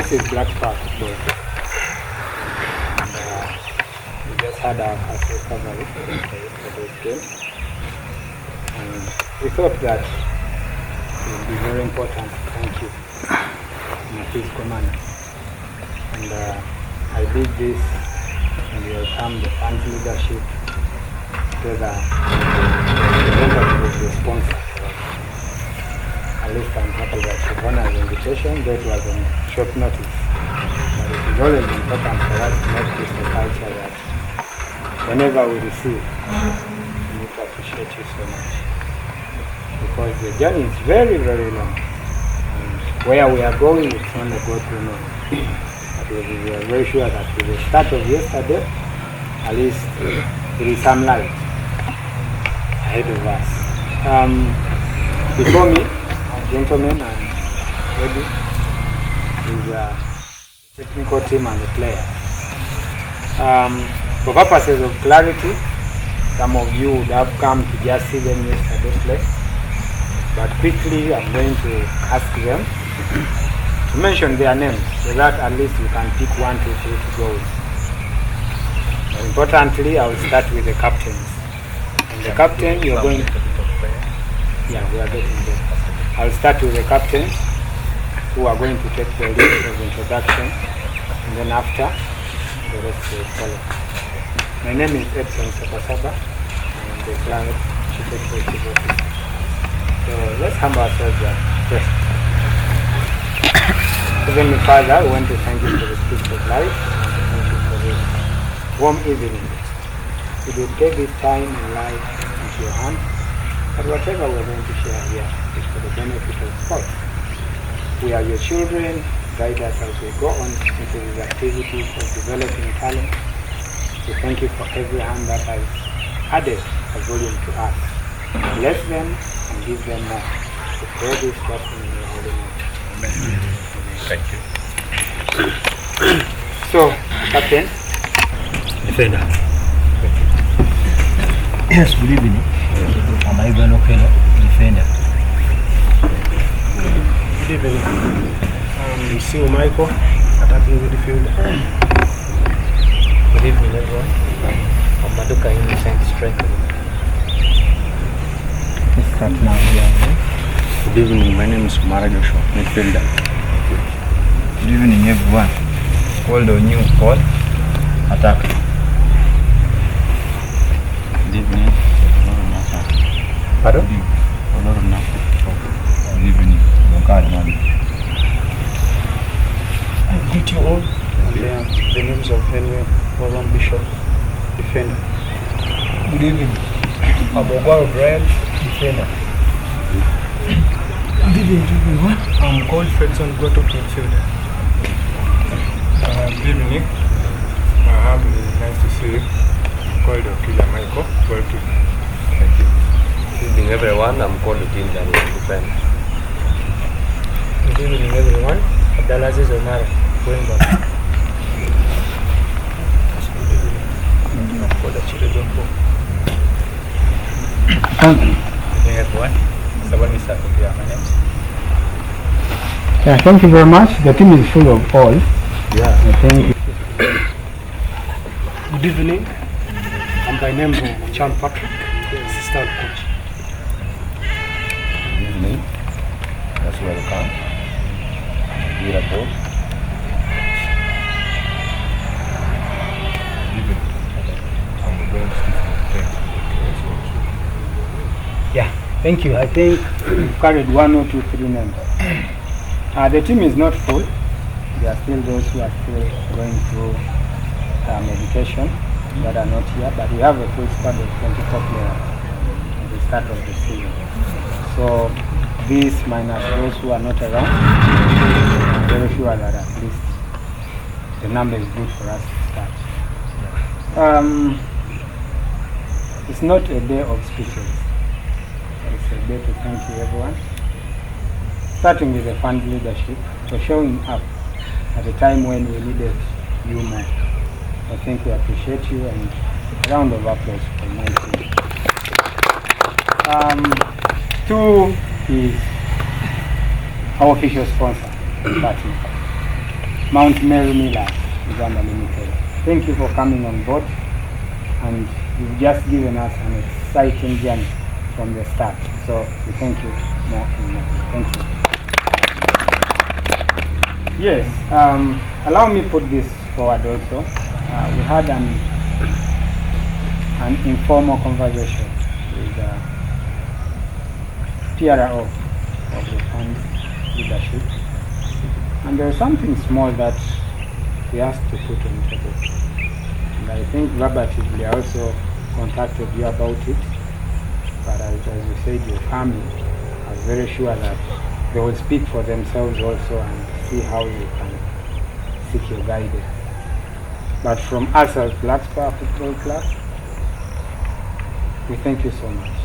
this is Black Spark Football. And we just had our first recovery for this game. And we thought that it would be very important to thank you in a peaceful manner. And I did this and welcome the fans leadership together with the sponsor. At least I'm happy that you honored the invitation, though it was on short notice. But it is always important for us to make this a culture that whenever we receive, we need to appreciate you so much. Because the journey is very, very long. And where we are going, it's only God to know. But we are very sure that with the start of yesterday, at least there is some light ahead of us. Before me, gentlemen and ladies, is the technical team and the players. For purposes of clarity, some of you would have come to just see them yesterday play, but quickly I'm going to ask them to mention their names so that at least you can pick 1, 2, 3 to go with. But importantly, I will start with the captains. And the captain, you're going to... Yeah, we are getting there. I'll start with the captains who are going to take the lead of introduction, and then after, the rest will follow. My name is Edson Sabasaba, and I'm the Climate Chief Executive Officer. So let's humble ourselves up first. Heavenly Father, we want to thank you for the gift of life, and thank you for this warm evening. We will take this time and life into your hands. But whatever we're going to share here is for the benefit of all. We are your children. Guide us as we go on into these activities of developing talent. We thank you for every hand that has added a volume to us. Bless them and give them more. We pray this trust in your holy name. Amen. Thank you. So, Captain. Defender. Yes, good evening. I'm Ivan Okelo, defender. Good evening. I'm Sue Michael, attacking midfield. Good evening, everyone. I'm Maduka, innocent striker. Let's start now here. Good evening, my name is Kumara Joshua, midfielder. Good evening, everyone. Called on you, Paul, attack. Good evening. Pardon? Good evening, I greet you all. And the names of Henry Roland Bishop, defender. Good evening. I'm Ogwaro Brian, defender. Good evening, everyone. I'm called Fredson Goto, midfielder. Good evening. Nice to see you. I'm called Okila Michael, goalkeeper. Thank you. Good evening, everyone. I'm called Team Daniel, defender. Good evening, everyone. Abdulaziz Omar, going back. I'm called Achille Jompo. Thank you. Good evening, everyone. Sabani Sakopia, my name. Yeah, thank you very much. The team is full of all. Yeah. Thank you. Good evening. I'm by name Chan Patrick, assistant coach. Good evening. That's welcome. Lira. Yeah, thank you. I think we've carried 1 or 2, 3 names. The team is not full. There are still those who are still going through medication that are not here, but we have a full squad of 24 players at the start of the season. So these minus those who are not around, I'm very sure that at least the number is good for us to start. It's not a day of speeches. It's a day to thank you everyone. Starting with the fund leadership for showing up at a time when we needed you more. I think we appreciate you, and a round of applause for my team. 2 is our official sponsor, Party. Mount Meru Uganda Limited. Thank you for coming on board, and you've just given us an exciting journey from the start. So we thank you more and more. Thank you. Yes, allow me put this forward also. We had an informal conversation with PRO of the fund leadership, and there was something small that we asked to put on the table. And I think verbatimly I also contacted you about it, but as you said, your family, I was very sure that they will speak for themselves also and see how you can seek your guidance. But from us as Black Star Football Club, we thank you so much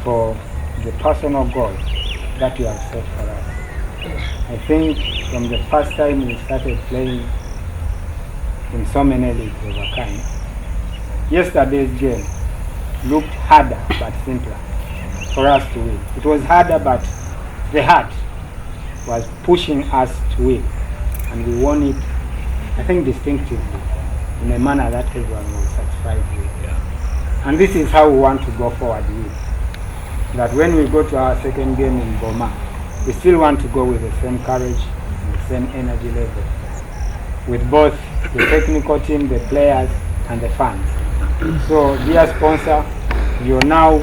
for the personal goals that you have set for us. I think from the first time we started playing in so many leagues of a kind, yesterday's game looked harder but simpler for us to win. It was harder, but the heart was pushing us to win, and we won it, I think, distinctively, in a manner that everyone was satisfied with. And this is how we want to go forward with. That when we go to our second game in Boma, we still want to go with the same courage and the same energy level, with both the technical team, the players, and the fans. So, dear sponsor, you're now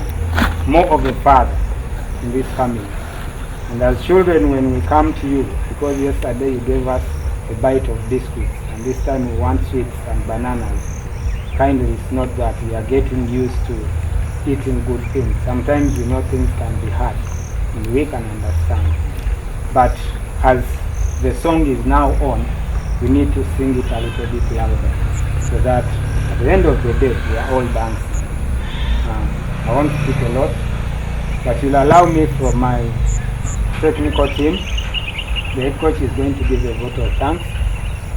more of a father in this family. And as children, when we come to you, because yesterday you gave us a bite of biscuits, and this time we want sweets and bananas, kindly, it's not that we are getting used to eating good things. Sometimes things can be hard, and we can understand. But as the song is now on, we need to sing it a little bit louder, so that at the end of the day, we are all dancing. I won't speak a lot, but you'll allow me from my technical team. The head coach is going to give a vote of thanks,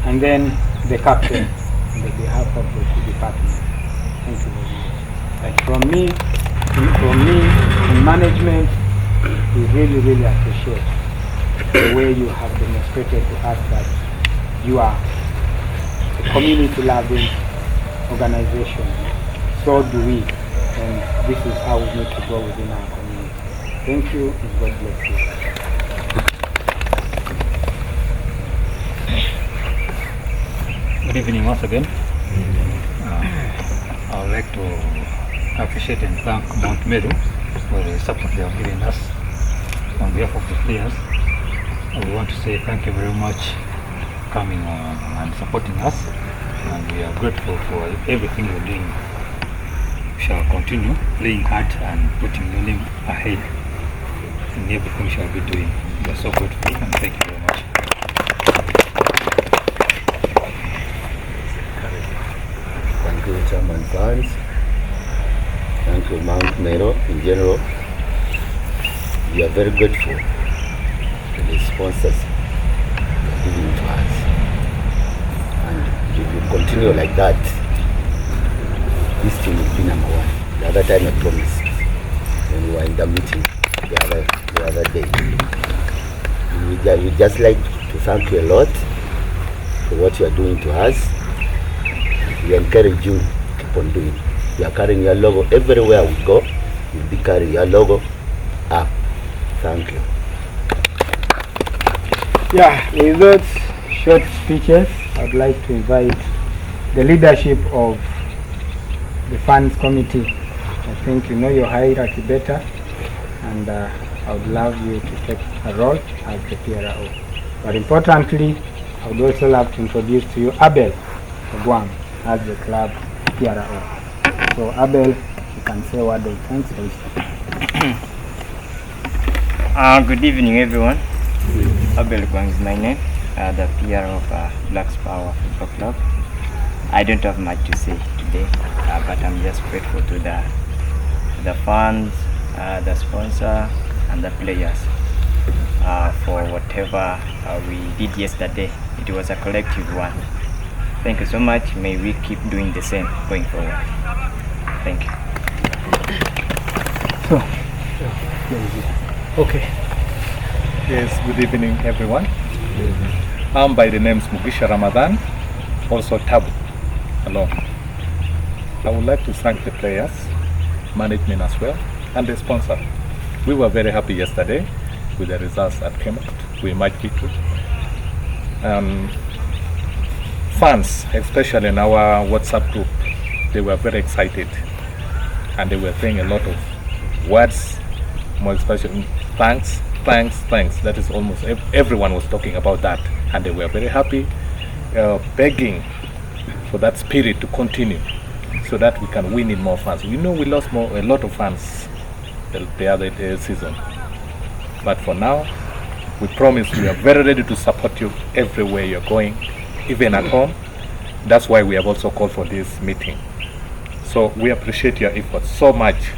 and then the captain on behalf of the two departments. Thank you very much. Like from me in management, we really appreciate the way you have demonstrated to us that you are a community-loving organization. So do we, and this is how we need to go within our community. Thank you, and God bless you. Good evening once again. I would like to appreciate and thank Mount Meru for the support they have given us on behalf of the players. We want to say thank you very much for coming and supporting us, and we are grateful for everything you're doing. We shall continue playing hard and putting your name ahead in everything we shall be doing. We are so grateful, and thank you very much. Thank you, Chairman Fans. Thank you, Mount Meru in general. We are very grateful to the sponsors you are giving to us. And if you continue like that, this team will be number one. The other time I promised, when we were in the meeting the other day. We just like to thank you a lot for what you are doing to us. We encourage you to keep on doing. You are carrying your logo everywhere we go. You'll be carrying your logo up. Thank you. Yeah, with those short speeches, I'd like to invite the leadership of the funds committee. I think you know your hierarchy better, and I would love you to take a role as the PRO. But importantly, I would also love to introduce to you Abel Ogwang as the club PRO. So Abel, you can say a word of thanks, please. Good evening, everyone. Abel Gwang is my name, the PRO of Black Power Football Club. I don't have much to say today, but I'm just grateful to the fans, the sponsor, and the players for whatever we did yesterday. It was a collective one. Thank you so much. May we keep doing the same going forward. Thank you. Okay. Yes, good evening everyone. I'm by the names Mugisha Ramadan, also Tabu, alone. I would like to thank the players, management as well, and the sponsor. We were very happy yesterday with the results that came out. We might victory. Fans, especially in our WhatsApp group, they were very excited, and they were saying a lot of words, more especially thanks. That is almost everyone was talking about that, and they were very happy, begging for that spirit to continue, so that we can win in more fans. We know we lost a lot of fans the other season, but for now, we promise we are very ready to support you everywhere you're going, even at home. That's why we have also called for this meeting. So we appreciate your efforts so much,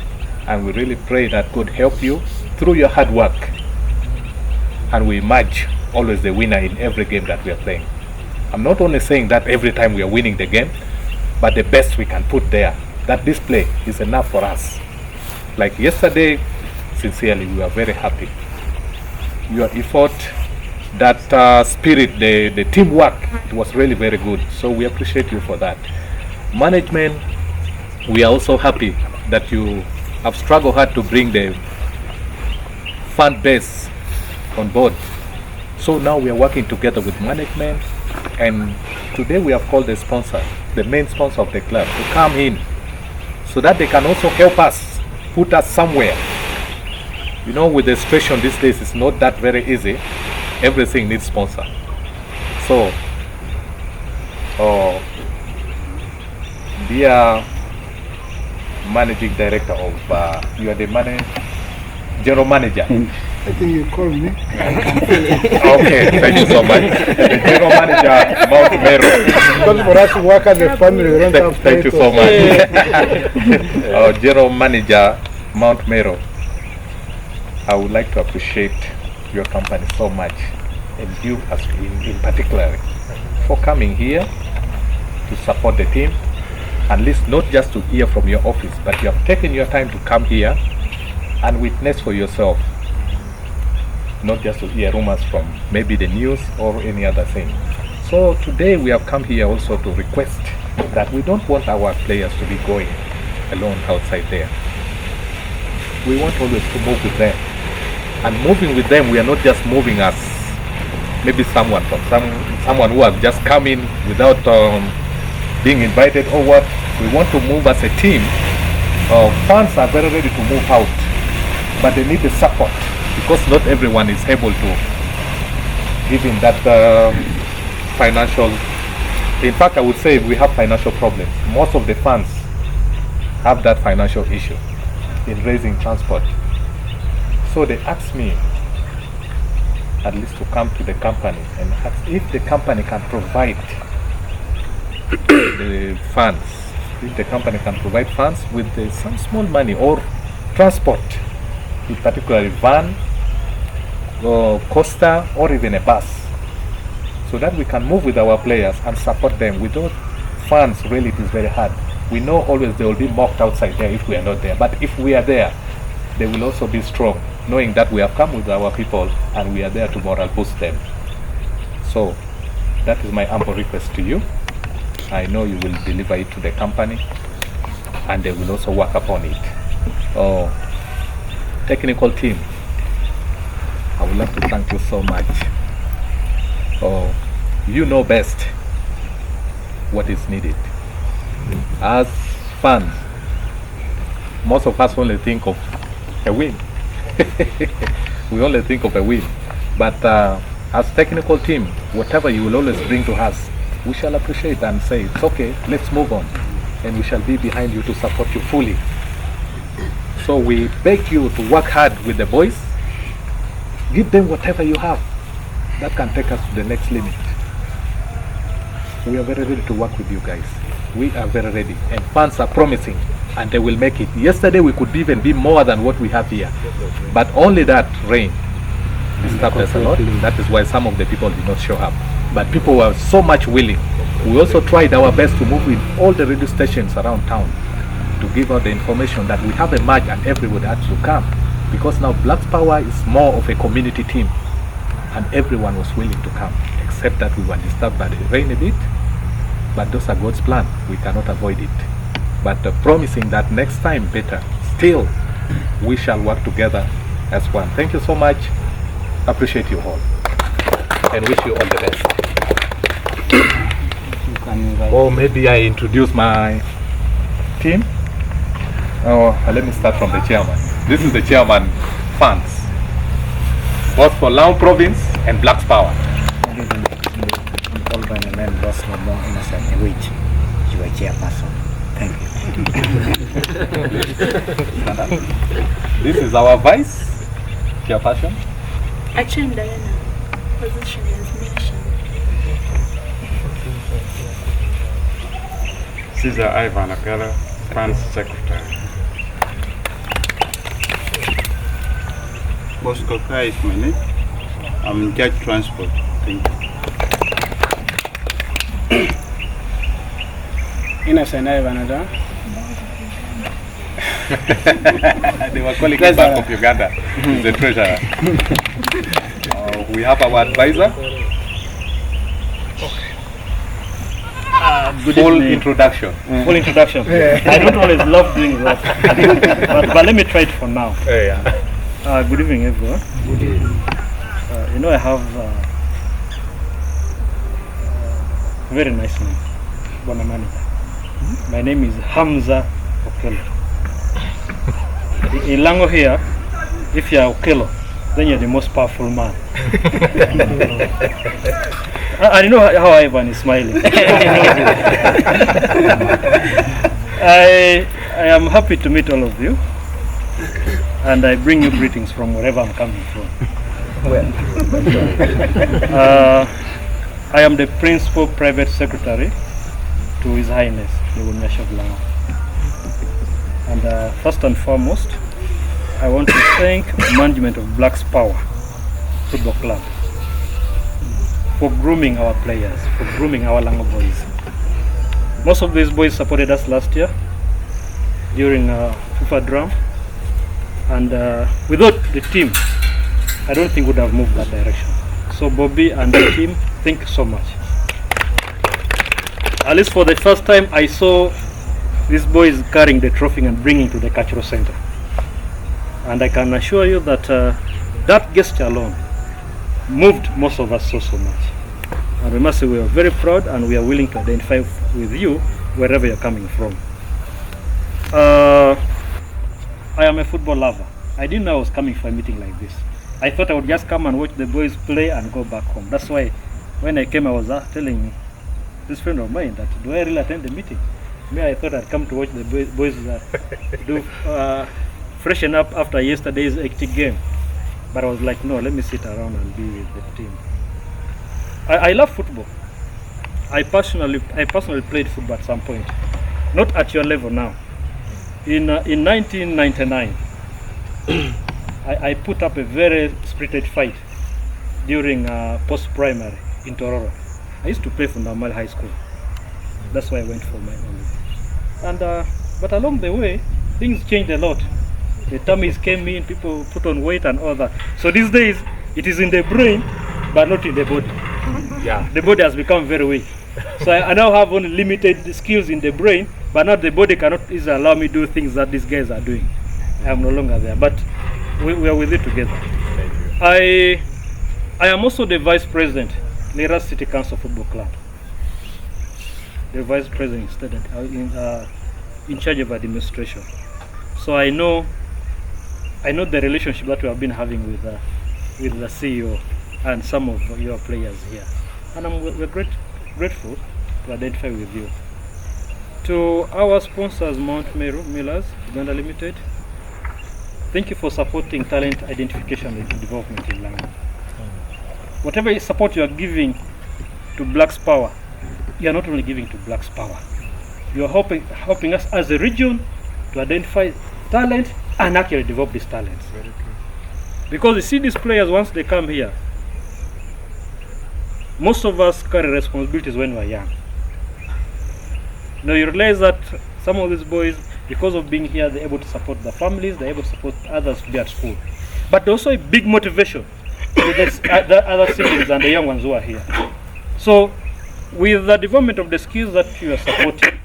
and we really pray that God help you through your hard work, and we emerge always the winner in every game that we are playing. I'm not only saying that every time we are winning the game, but the best we can put there. That display is enough for us. Like yesterday, sincerely, we were very happy. Your effort, that spirit, the teamwork, it was really very good. So we appreciate you for that. Management, we are also happy that you have struggled hard to bring the fan base on board. So now we are working together with management, and today we have called the sponsor, the main sponsor of the club, to come in so that they can also help us, put us somewhere. You know, with the situation these days, it's not that very easy. Everything needs sponsor. So, dear managing director of, you are the general manager. I think you called me. Okay, thank you so much. The general manager, Mount Meru. Because for us to work as a family, we don't have Thank you so much. General manager, Mount Meru. I would like to appreciate your company so much, and you as in particular, for coming here to support the team, at least not just to hear from your office, but you have taken your time to come here and witness for yourself, not just to hear rumors from maybe the news or any other thing. So today we have come here also to request that we don't want our players to be going alone outside there. We want always to move with them. And moving with them, we are not just moving as maybe someone who has just come in without being invited or what. We want to move as a team. Fans are very ready to move out, but they need the support, because not everyone is able to give in that financial. In fact, I would say we have financial problems. Most of the fans have that financial issue in raising transport. So they asked me at least to come to the company and ask if the company can provide the funds, if the company can provide funds with some small money or transport, in particular van, or coaster, or even a bus, so that we can move with our players and support them. Without funds, really it is very hard. We know always they will be mocked outside there if we are not there, but if we are there, they will also be strong, knowing that we have come with our people and we are there to moral boost them. So that is my humble request to you. I know you will deliver it to the company, and they will also work upon it. Technical team, I would like to thank you so much. You know best what is needed. As fans, most of us only think of a win. We only think of a win. But as technical team, whatever you will always bring to us, we shall appreciate and say, it's okay, let's move on. And we shall be behind you to support you fully. So we beg you to work hard with the boys. Give them whatever you have that can take us to the next limit. We are very ready to work with you guys. We are very ready, and fans are promising, and they will make it. Yesterday we could even be more than what we have here, but only that rain disturbed us a lot. That is why some of the people did not show up, but people were so much willing. We also tried our best to move with all the radio stations around town to give out the information that we have a match and everybody has to come, because now Black Power is more of a community team. and everyone was willing to come, except that we were disturbed by the rain a bit. But those are God's plan. We cannot avoid it. But promising that next time better, still we shall work together as one. Thank you so much. Appreciate you all and wish you all the best. Or maybe I introduce my team. Oh, let me start from the chairman. This is the chairman funds, both for Lamu Province and Blacks Power. All by the name Boss Lomo Innocent, which you are chairperson. Thank you. This is our vice chairperson. Actually, Diana, position is mentioned. Caesar Ivan Agara, Fund Secretary. Bosco Kai is my name. I'm in charge transport. Thank you. Innocent Ivanada. They were calling him Bank of Uganda, the treasurer. We have our advisor. Good Full evening. introduction. Full introduction. I don't always love doing that, but let me try it for now. Good evening, everyone. You know, I have a very nice name, Bonamani. My name is Hamza Okelo. In Lango here, if you are Okelo, then you're the most powerful man. And you know how Ivan is smiling. I am happy to meet all of you, and I bring you greetings from wherever I'm coming from. I am the Principal Private Secretary to His Highness, the Wunyash of Lango. And first and foremost, I want to thank management of Blacks Power Football Club for grooming our players, for grooming our Lango boys. Most of these boys supported us last year during FIFA drum, and without the team, I don't think we would have moved that direction. So Bobby and the team, thank you so much. At least for the first time, I saw these boys carrying the trophy and bringing to the cultural center. And I can assure you that that gesture alone moved most of us so much. And we must say we are very proud and we are willing to identify with you wherever you're coming from. I am a football lover. I didn't know I was coming for a meeting like this. I thought I would just come and watch the boys play and go back home. That's why when I came, I was telling this friend of mine that, do I really attend the meeting? Me, I thought I'd come to watch the boys do freshen up after yesterday's hectic game. But I was like, no, let me sit around and be with the team. I love football. I personally played football at some point. Not at your level now. In 1999, I put up a very spirited fight during post-primary in Tororo. I used to play for Normal High School. That's why I went for my own. And but along the way, things changed a lot. The tummies came in, people put on weight and all that. So these days, it is in the brain, but not in the body. Yeah. The body has become very weak. So I now have only limited skills in the brain, but now the body cannot easily allow me to do things that these guys are doing. I am no longer there, but we are with it together. I am also the Vice President, Lira City Council Football Club. The Vice President in charge of administration. So I know the relationship that we have been having with the CEO and some of your players here. And we're grateful to identify with you. To our sponsors, Mount Meru Millers, Uganda Limited, thank you for supporting talent identification and development in Lango. Whatever support you are giving to Blacks Power, you are not only giving to Blacks Power, you are helping us as a region to identify talent and actually develop these talents. Because you see these players, once they come here, most of us carry responsibilities when we are young. Now you realize that some of these boys, because of being here, they're able to support their families, they're able to support others to be at school. But also a big motivation with the other siblings and the young ones who are here. So, with the development of the skills that you are supporting,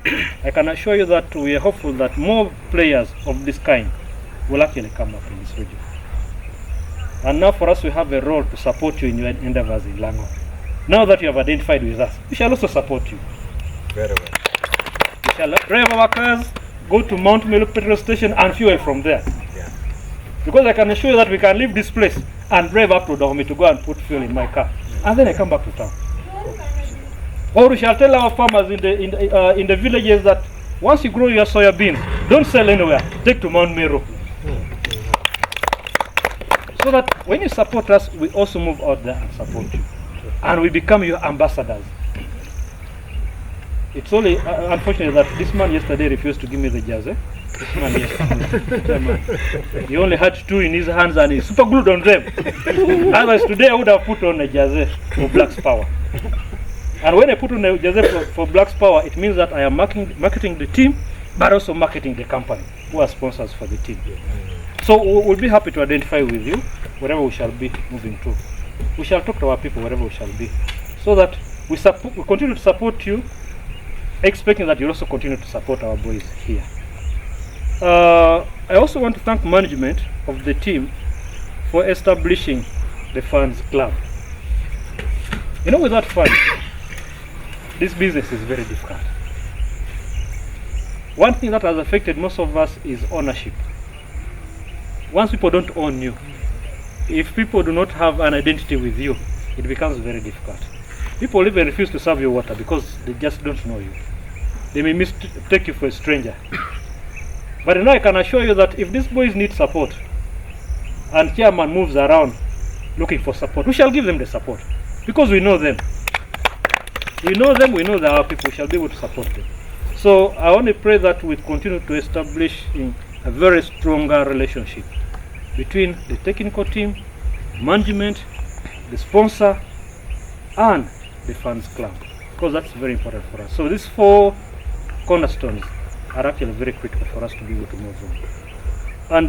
I can assure you that we are hopeful that more players of this kind will actually come up in this region. And now for us, we have a role to support you in your endeavors in Lango. Now that you have identified with us, we shall also support you. Very well. We shall drive our cars, go to Mount Meru petrol station and fuel from there. Yeah. Because I can assure you that we can leave this place and drive up to Dahomey to go and put fuel in my car. And then I come back to town. Or we shall tell our farmers in the villages that once you grow your soya beans, don't sell anywhere, take to Mount Meru. So that when you support us, we also move out there and support you. And we become your ambassadors. It's only unfortunate that this man yesterday refused to give me the jersey. This man yesterday. He only had two in his hands and he super glued on them. Otherwise today I would have put on a jersey for Black's Power. And when I put on a jersey for Black's Power, it means that I am marketing the team, but also marketing the company who are sponsors for the team. So we'll be happy to identify with you wherever we shall be moving to. We shall talk to our people wherever we shall be, so that we continue to support you, expecting that you'll also continue to support our boys here. I also want to thank management of the team for establishing the fans club. You know, without fans, this business is very difficult. One thing that has affected most of us is ownership. Once people don't own you, if people do not have an identity with you, it becomes very difficult. People even refuse to serve you water because they just don't know you. They may mistake you for a stranger. But now I can assure you that if these boys need support and chairman moves around looking for support, we shall give them the support because we know them. We know them, we know that our people shall be able to support them. So I only pray that we continue to establish a very stronger relationship between the technical team, management, the sponsor, and the fans club, because that's very important for us. So these four cornerstones are actually very critical for us to be able to move on. And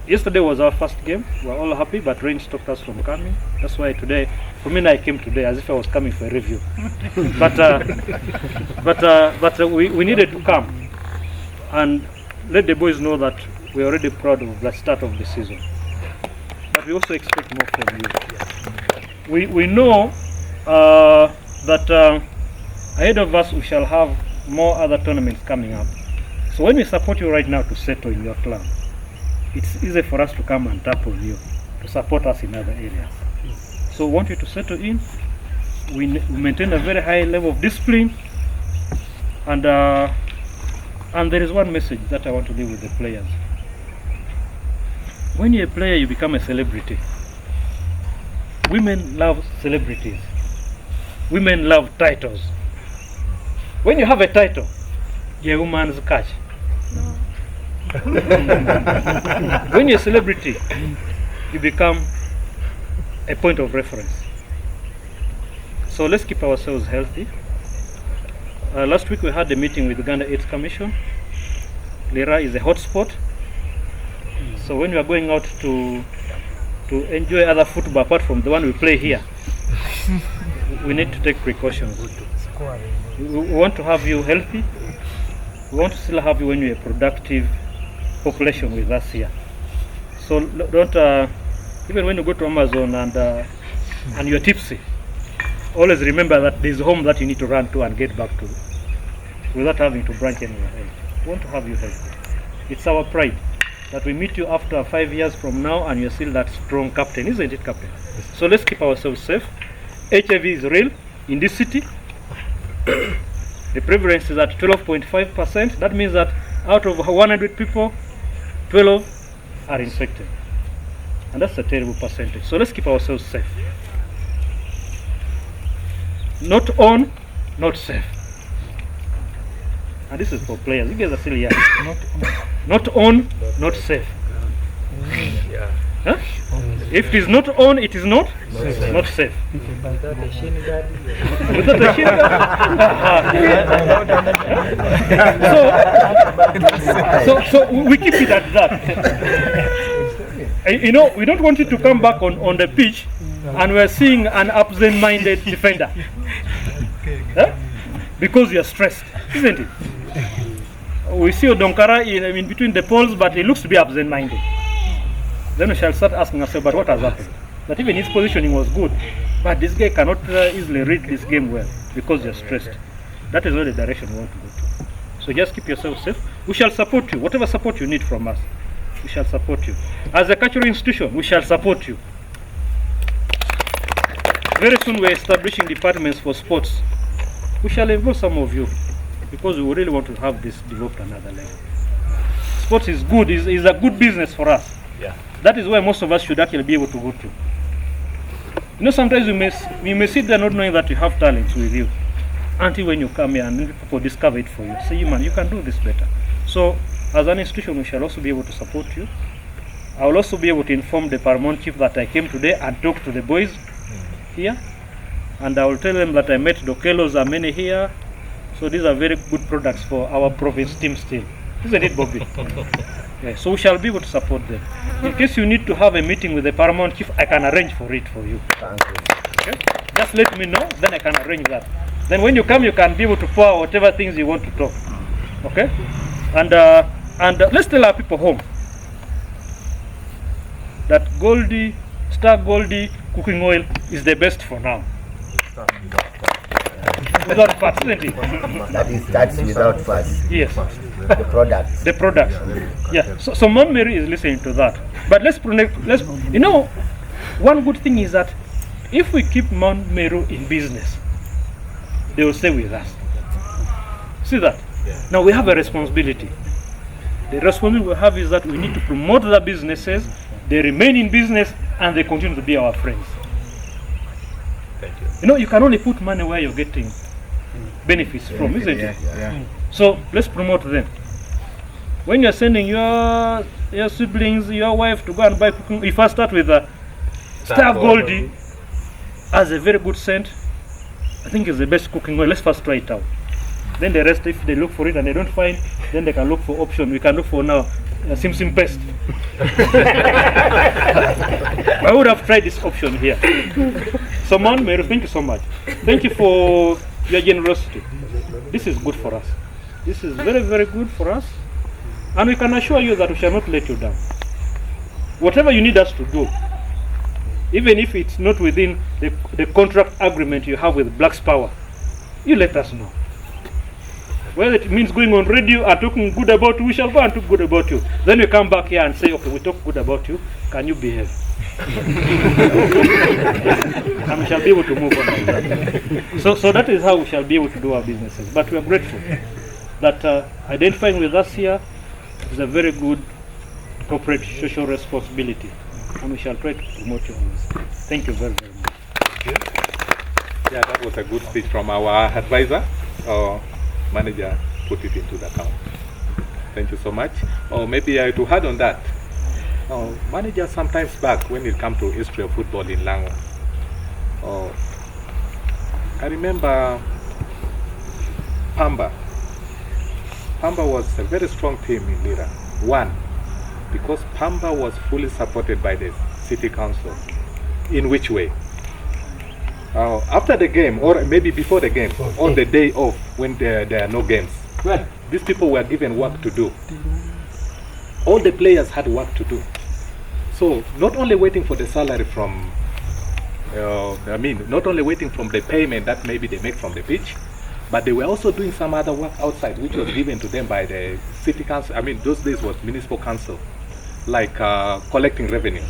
yesterday was our first game. We were all happy, but rain stopped us from coming. That's why today, for me, I came today as if I was coming for a review. but we needed to come and let the boys know that we're already proud of the start of the season. But we also expect more from you. We know that ahead of us we shall have more other tournaments coming up. So when we support you right now to settle in your club, it's easy for us to come and tap on you to support us in other areas. So we want you to settle in. We maintain a very high level of discipline, and there is one message that I want to leave with the players. When you're a player, you become a celebrity. Women love celebrities. Women love titles. When you have a title, you're a woman's catch. When you're a celebrity, you become a point of reference. So let's keep ourselves healthy. Last week we had a meeting with the Uganda AIDS Commission. Lira is a hotspot. So when we are going out to enjoy other football apart from the one we play here, we need to take precautions. We want to have you healthy. We want to still have you when you're a productive population with us here. So don't, even when you go to Amazon and you're tipsy, always remember that there's a home that you need to run to and get back to without having to branch anywhere else. We want to have you healthy. It's our pride that we meet you after 5 years from now and you're still that strong captain, isn't it, Captain? So let's keep ourselves safe. HIV is real in this city. The prevalence is at 12.5%. That means that out of 100 people, 12 are infected. And that's a terrible percentage. So let's keep ourselves safe. Not on, not safe. And this is for players. You guys are still young. Not on, not safe. Yeah. Huh? If it is not on, it is not safe. Without a shin guard. Without a shin guard? So we keep it at that. You know, we don't want you to come back on the pitch and we're seeing an absent-minded defender. Huh? Because you're stressed, isn't it? We see Odonkara in between the poles, but he looks to be absent-minded. Then we shall start asking ourselves, but what has happened? That even his positioning was good, but this guy cannot easily read this game well because you're stressed. That is not the direction we want to go to. So just keep yourself safe. We shall support you. Whatever support you need from us, we shall support you. As a cultural institution, we shall support you. Very soon we're establishing departments for sports. We shall involve some of you because we really want to have this developed another level. Sports is good, is a good business for us. Yeah. That is where most of us should actually be able to go to. You know, sometimes you may sit there not knowing that you have talents with you until when you come here and people discover it for you. Say, man, you can do this better. So, as an institution, we shall also be able to support you. I will also be able to inform the Paramount Chief that I came today and talked to the boys here. And I will tell them that I met Dokelos and many here. So these are very good products for our province team still. Isn't it, Bobby? Yeah, so we shall be able to support them. In case you need to have a meeting with the Paramount Chief, I can arrange for it for you. Thank you. Okay? Just let me know, then I can arrange that. Then when you come, you can be able to pour out whatever things you want to talk. Okay? And let's tell our people home that Star Goldie cooking oil is the best for now. Without fats, isn't it? That is, that's without fats. Yes. The products. The products. Yeah. So Mount Meru is listening to that. But let's you know, one good thing is that if we keep Mount Meru in business, they will stay with us. See that? Yeah. Now we have a responsibility. The responsibility we have is that we need to promote the businesses, they remain in business, and they continue to be our friends. Thank you. You know, you can only put money where you're getting benefits from, isn't it? Yeah. So let's promote them. When you're sending your siblings, your wife to go and buy cooking, if I start with Star Goldie as a very good scent, I think it's the best cooking oil. Let's first try it out. Then the rest, if they look for it and they don't find, then they can look for option. We can look for now Sim Sim Pest. I would have tried this option here. So Mount Meru, thank you so much. Thank you for your generosity. This is good for us. This is very, very good for us. And we can assure you that we shall not let you down. Whatever you need us to do, even if it's not within the contract agreement you have with Black's Power, you let us know. Whether it means going on radio and talking good about you, we shall go and talk good about you. Then we come back here and say, okay, we talk good about you. Can you behave? And we shall be able to move on like that. So that is how we shall be able to do our businesses. But we are grateful that identifying with us here is a very good corporate social responsibility. And we shall try to promote you always. Thank you very, very much. Thank you. Yeah, that was a good speech from our advisor. Manager put it into the account. Thank you so much. Or maybe to add on that, manager sometimes back when it comes to history of football in Lango. I remember Pamba. Pamba was a very strong team in Lira. One, because Pamba was fully supported by the city council. In which way? After the game, or maybe before the game, on the day off when there are no games, well, these people were given work to do. All the players had work to do. So not only waiting for the salary from, not only waiting from the payment that maybe they make from the pitch, but they were also doing some other work outside, which was given to them by the city council. I mean, those days was municipal council, like collecting revenue.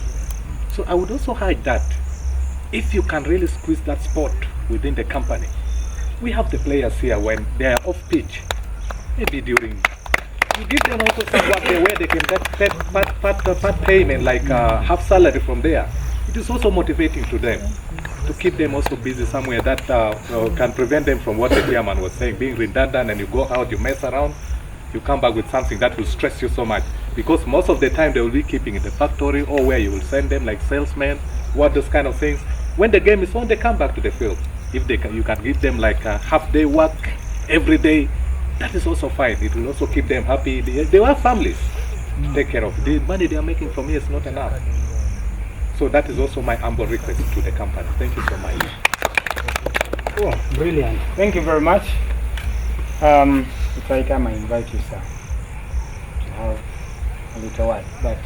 So I would also hide that. If you can really squeeze that spot within the company, we have the players here when they are off pitch, maybe during, you give them also some work there where they can get part payment, like half salary from there. It is also motivating to them, to keep them also busy somewhere that can prevent them from what the chairman was saying, being redundant, and you go out, you mess around, you come back with something that will stress you so much. Because most of the time they will be keeping in the factory or where you will send them like salesmen, what those kind of things. When the game is on, they come back to the field. If they can, you can give them like a half-day work every day. That is also fine. It will also keep them happy. They have families to take care of. The money they are making from here is not enough. So that is also my humble request to the company. Thank you so much. Oh, brilliant. Thank you very much. If I come, I invite you, sir, to have a little word. But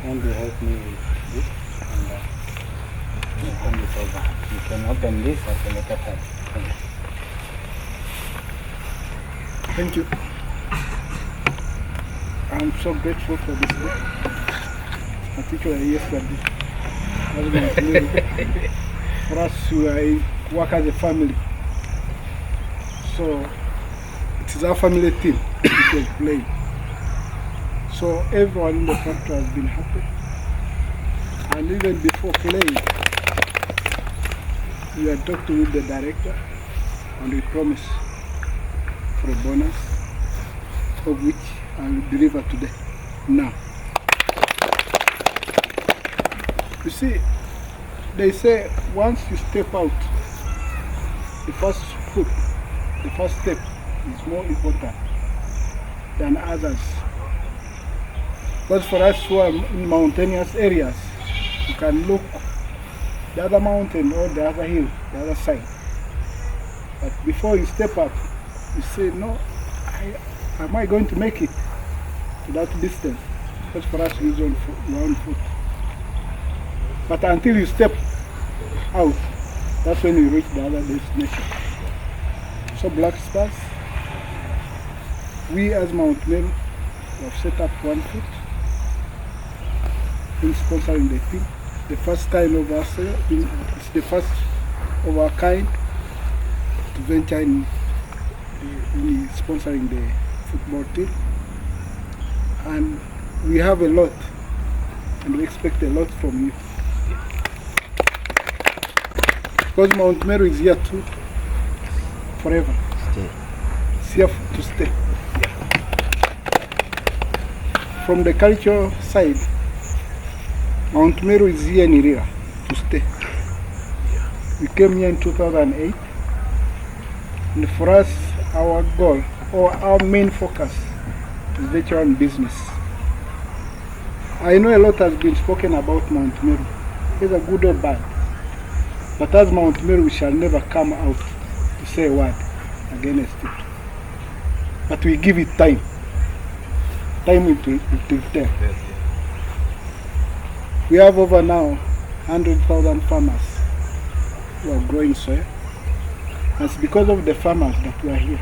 kindly help me with this and hand it over. You can open this at a later time. Thank you. I'm so grateful for this day, particularly yesterday. For us who work as a family, so it is our family team which is playing. So everyone in the factory has been happy, and even before playing, we had talked with the director, and we promised for a bonus, of which I will deliver today. Now, you see, they say once you step out, the first foot, the first step is more important than others. But for us who are in mountainous areas, you can look the other mountain or the other hill, the other side. But before you step up, you say, no, am I going to make it to that distance? Because for us, we use one foot. But until you step out, that's when you reach the other destination. So Black Stars, we as Mount Meru have set up 1 foot in sponsoring the team. The first time of us, it's the first of our kind to venture in sponsoring the football team. And we have a lot, and we expect a lot from you. Because Mount Meru is here too, forever. It's here to stay. From the cultural side, Mount Meru is here in Lira to stay. We came here in 2008, and for us, our goal or our main focus is veteran business. I know a lot has been spoken about Mount Meru, whether good or bad. But as Mount Meru, we shall never come out to say a word against it. But we give it time. Time it will tell. We have over now 100,000 farmers who are growing soya. And it's because of the farmers that we are here.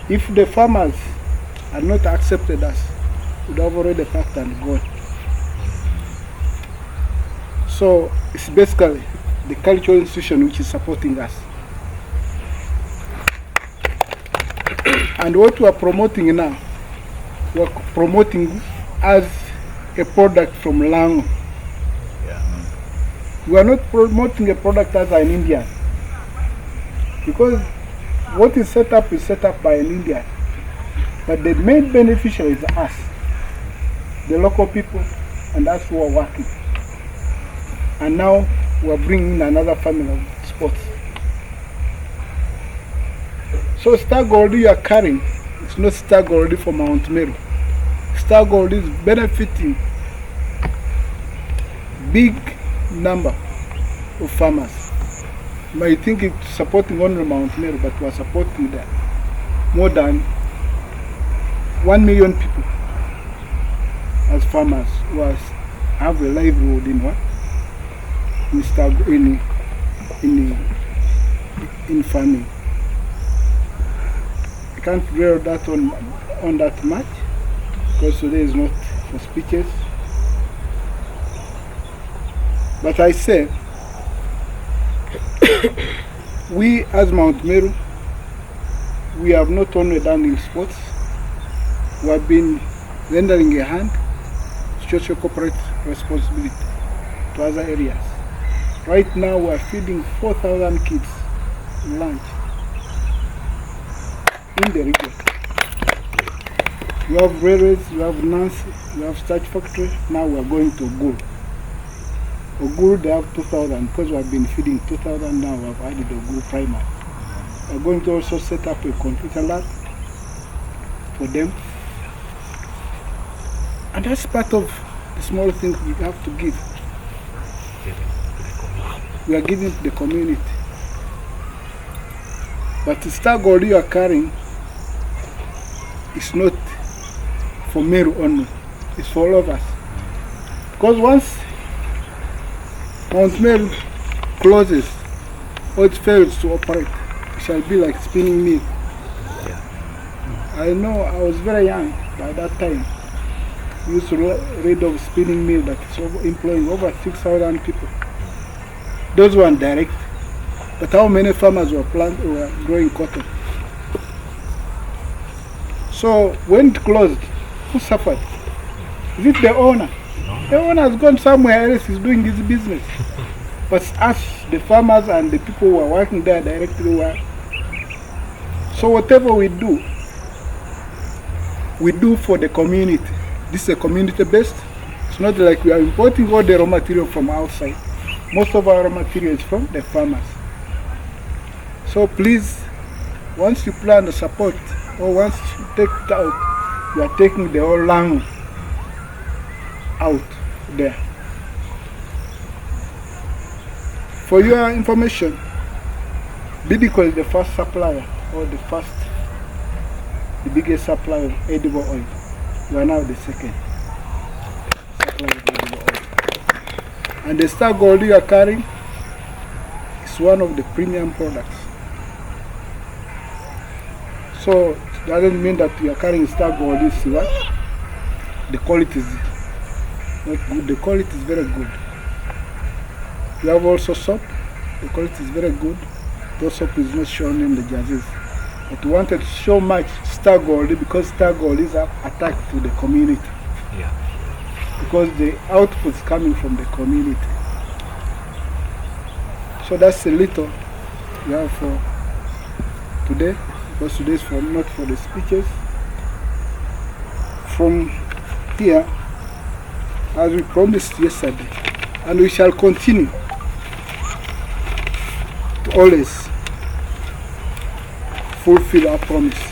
If the farmers had not accepted us, we would have already packed and gone. So it's basically the cultural institution which is supporting us. And what we are promoting now, we are promoting as a product from Lango. We are not promoting a product as an Indian. Because what is set up by an Indian. But the main beneficiary is us, the local people, and us who are working. And now we are bringing in another family of sports. So Star Gold you are carrying, it's not Star Gold for Mount Meru. Star Gold is benefiting big number of farmers. You might think it's supporting only Mount Meru, but we are supporting that more than 1 million people as farmers who have a livelihood in what? In farming. I can't dwell that on that much because today is not for speeches. But I say, we as Mount Meru, we have not only done in sports, we have been rendering a hand, social corporate responsibility to other areas. Right now we are feeding 4,000 kids lunch in the region. We have railways, we have Nancy, we have starch factory, now we are going to Ogul. Ogul they have 2,000, because we have been feeding 2,000 now, we have added Ogul primary. We are going to also set up a computer lab for them. And that's part of the small things we have to give. We are giving to the community. But the star gold you are carrying is not for Meru only, it's for all of us. Because once Mount Meru closes or it fails to operate, it shall be like spinning mill. I know I was very young by that time. We used to read of spinning mill that is employing over 6,000 people. Those weren't direct. But how many farmers were growing cotton? So when it closed, who suffered? Is it the owner? The owner has gone somewhere else, he's doing his business. But us, the farmers and the people who are working there directly were. So whatever we do for the community. This is a community based. It's not like we are importing all the raw material from outside. Most of our raw material is from the farmers. So please, once you plan the support, or once you take it out, you are taking the whole land out there. For your information, Bidiko is the first supplier, or the biggest supplier of edible oil. We are now the second supplier of edible oil. And the star gold you are carrying is one of the premium products. So it doesn't mean that you are carrying star gold is what? The quality is not good. The quality is very good. You have also soap. The quality is very good. The soap is not shown in the jerseys. But we wanted to show much star gold because star gold is attached to the community. Yeah. Because the output is coming from the community. So that's a little we have for today. Because today is not for the speeches. From here, as we promised yesterday, and we shall continue to always fulfill our promise.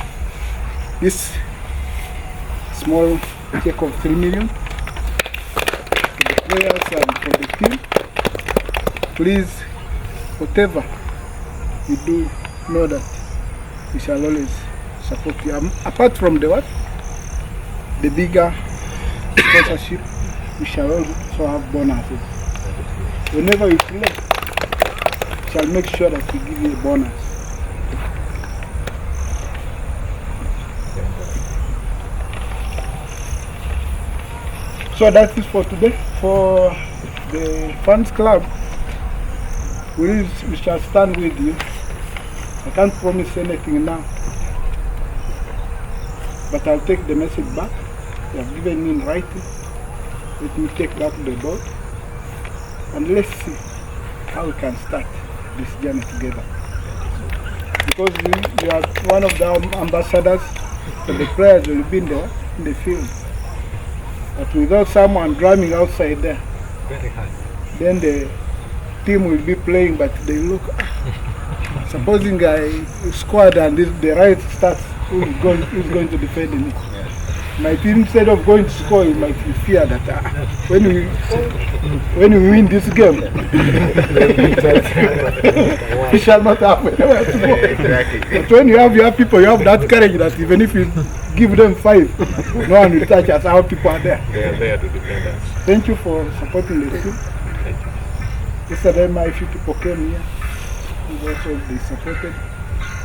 This small check of 3 million for the players and for the team. Please, whatever you do, know that we shall always support you. Apart from the what? The bigger sponsorship, we shall also have bonuses. Whenever you play, we shall make sure that we give you a bonus. So that is for today. For the fans club, we shall stand with you. I can't promise anything now, but I'll take the message back. You have given me in writing. Let me take that to the board, and let's see how we can start this journey together. Because you are one of the ambassadors, so the players will be in the field. But without someone drumming outside there, then the team will be playing, but they look. Supposing I scored and the right starts, who is going to defend me? My team, instead of going to score, you might fear that when we win this game, it shall not happen. Exactly. But when you have your people, you have that courage that even if you give them 5, no one will touch us. Our people are there. They are there to defend us. Thank you for supporting the team. Yesterday, my few people came here. Also, they supported.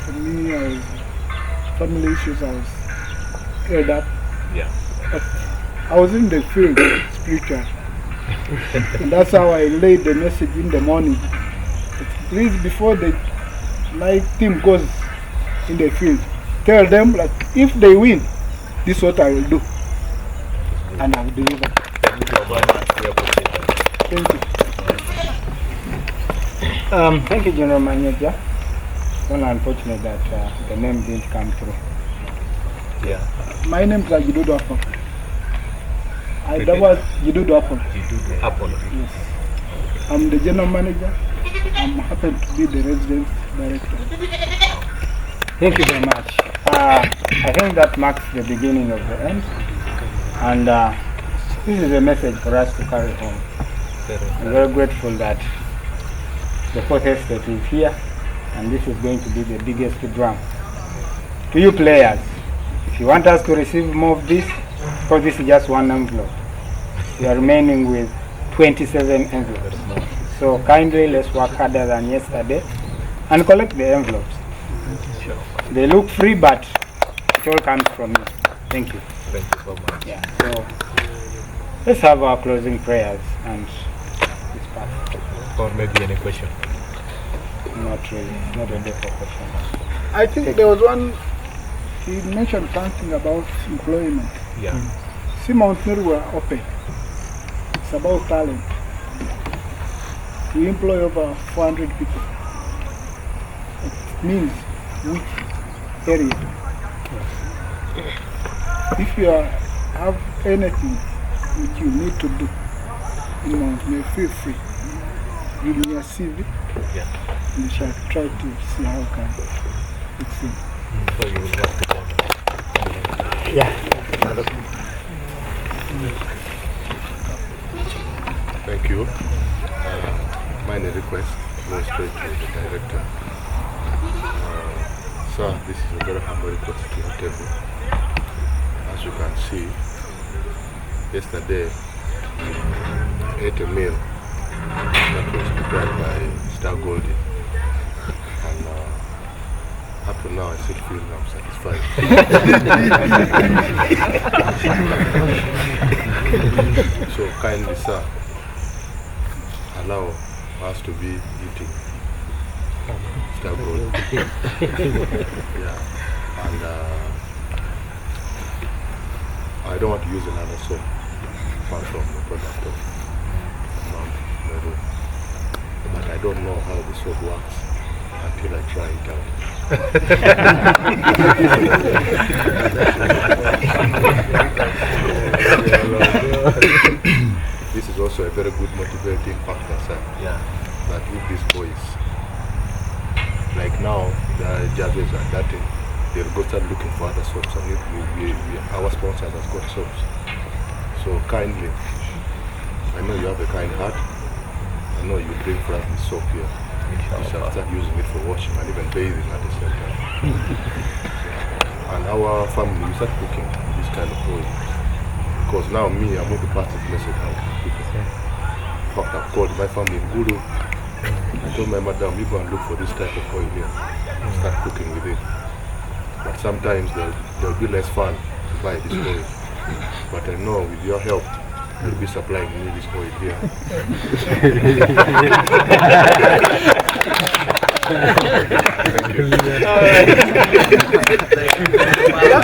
For me, I was family issues. I was held up. Yeah. But I was in the field spiritual. And that's how I laid the message in the morning. But please, before my team goes in the field, tell them that if they win, this is what I will do. And I will deliver. Thank you. Thank you, General Manager. It's only unfortunate that the name didn't come through. Yeah. My name is Jidudu Apple. That was Jidudu Apple. Jidudu Apple. Yes. I'm the General Manager. I'm happy to be the Resident Director. Thank you very much. I think that marks the beginning of the end. And This is a message for us to carry home. I'm very grateful that the fourth estate is here, and this is going to be the biggest drum. To you players, if you want us to receive more of this, because this is just one envelope, we are remaining with 27 envelopes. So kindly let's work harder than yesterday and collect the envelopes. They look free, but it all comes from you. Thank you. Thank you so much. Yeah. So let's have our closing prayers and disperse. Or maybe any question? Not really. Not a day for questions. I think there was one, he mentioned something about employment. Yeah. See, Mount Meru were open. It's about talent. We employ over 400 people. It means which area. If you have anything which you need to do in Mount Meru, feel free. Give me a CV. Yeah. We shall try to see how we can fix it. So you will work together. Yeah. Thank you. Minor request, go straight to the director. Sir, this is a very humble request to your table. As you can see, yesterday I ate a meal that was prepared by Star Goldie. And up to now I still feel I'm satisfied. So kindly, sir, allow us to be eating Star Goldie. Yeah. And I don't want to use another soap apart from the product of Mount Meru. But I don't know how the soap works until I try it out. This is also a very good motivating factor, sir. Yeah. That if these boys, like now, the judges are dirty, they'll go start looking for other soaps, and our sponsors has got soaps. So kindly, I know you have a kind heart. I know you bring for us this soap here. We shall start using it for washing and even bathing at the same time. And our family, we start cooking this kind of oil. Because now me, I'm going to pass this message out to people. In fact, I've called my family in Guru. I told my madam, you go and look for this type of oil here. Start cooking with it. But sometimes there'll be less fun to buy this oil. But I know with your help, you'll be supplying me this oil here.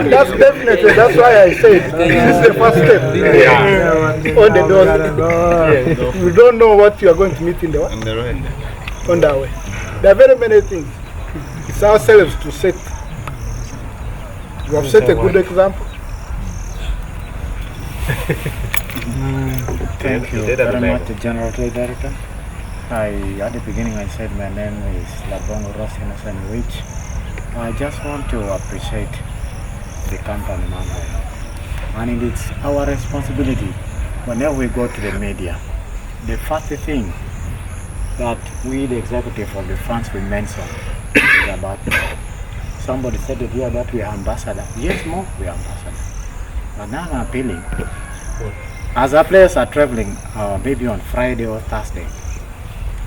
That's definitely, that's why I said this is the first step. Yeah. On the door. You don't know what you are going to meet in the way. On the way. There are very many things. It's ourselves to set. You have set a good example. Thank you very much, General Trade Director. At the beginning I said my name is Labongo Rossinos, which I just want to appreciate the company, and it's our responsibility whenever we go to the media. The first thing that we, the executive of the funds, we mention is about somebody said it here that we are ambassador. Yes, more we are ambassador. But now I'm appealing. As our players are traveling, maybe on Friday or Thursday,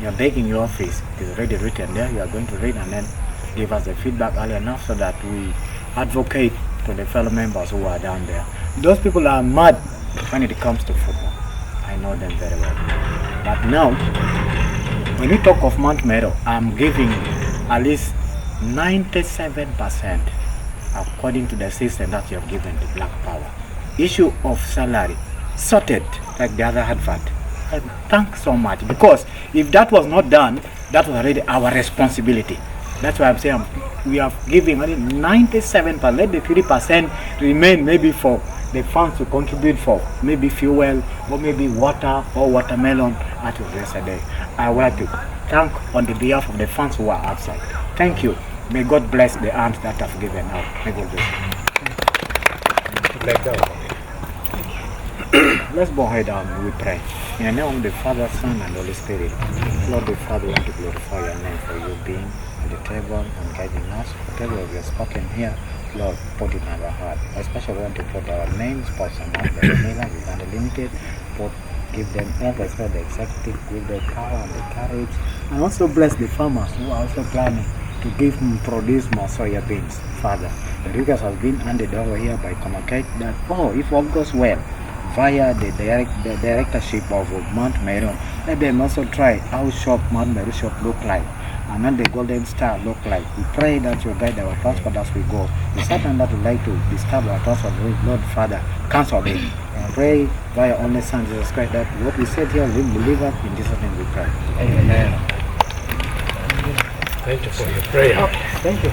you are begging your office, it is already written there, you are going to read and then give us the feedback early enough so that we advocate to the fellow members who are down there. Those people are mad when it comes to football. I know them very well. But now, when we talk of Mount Meru, I'm giving at least 97% according to the system that you have given to Black Power. Issue of salary sorted like the other advert. And thanks so much, because if that was not done, that was already our responsibility. That's why I'm saying we are giving only 97%. Let the 3% remain maybe for the funds to contribute for maybe fuel or maybe water or watermelon at yesterday. I would like to thank on the behalf of the funds who are outside. Thank you. May God bless the hands that have given out. May God bless you. Let's bow head down and we pray. In the name of the Father, Son, and Holy Spirit. Lord the Father, we want to glorify your name for you being at the table and guiding us. Whatever we have spoken here, Lord, put it in our heart. Especially want to put our names, Pastor Mark, the Miller, Uganda Limited, give them all the respect, the executive, give the power and the courage, and also bless the farmers who are also planning to produce more soya beans. Father, the request has been handed over here by communicate that, if all goes well, via the directorship of Mount Meru, let them also try how shop Mount Meru shop look like, and then the Golden Star look like. We pray that you guide our transport as we go. The Satan that would like to disturb our transport, Lord Father, cancel it. And pray via only Son Jesus Christ that what we said here will believe us. In Jesus' name we pray. Amen. Thank you for your prayer. Thank you.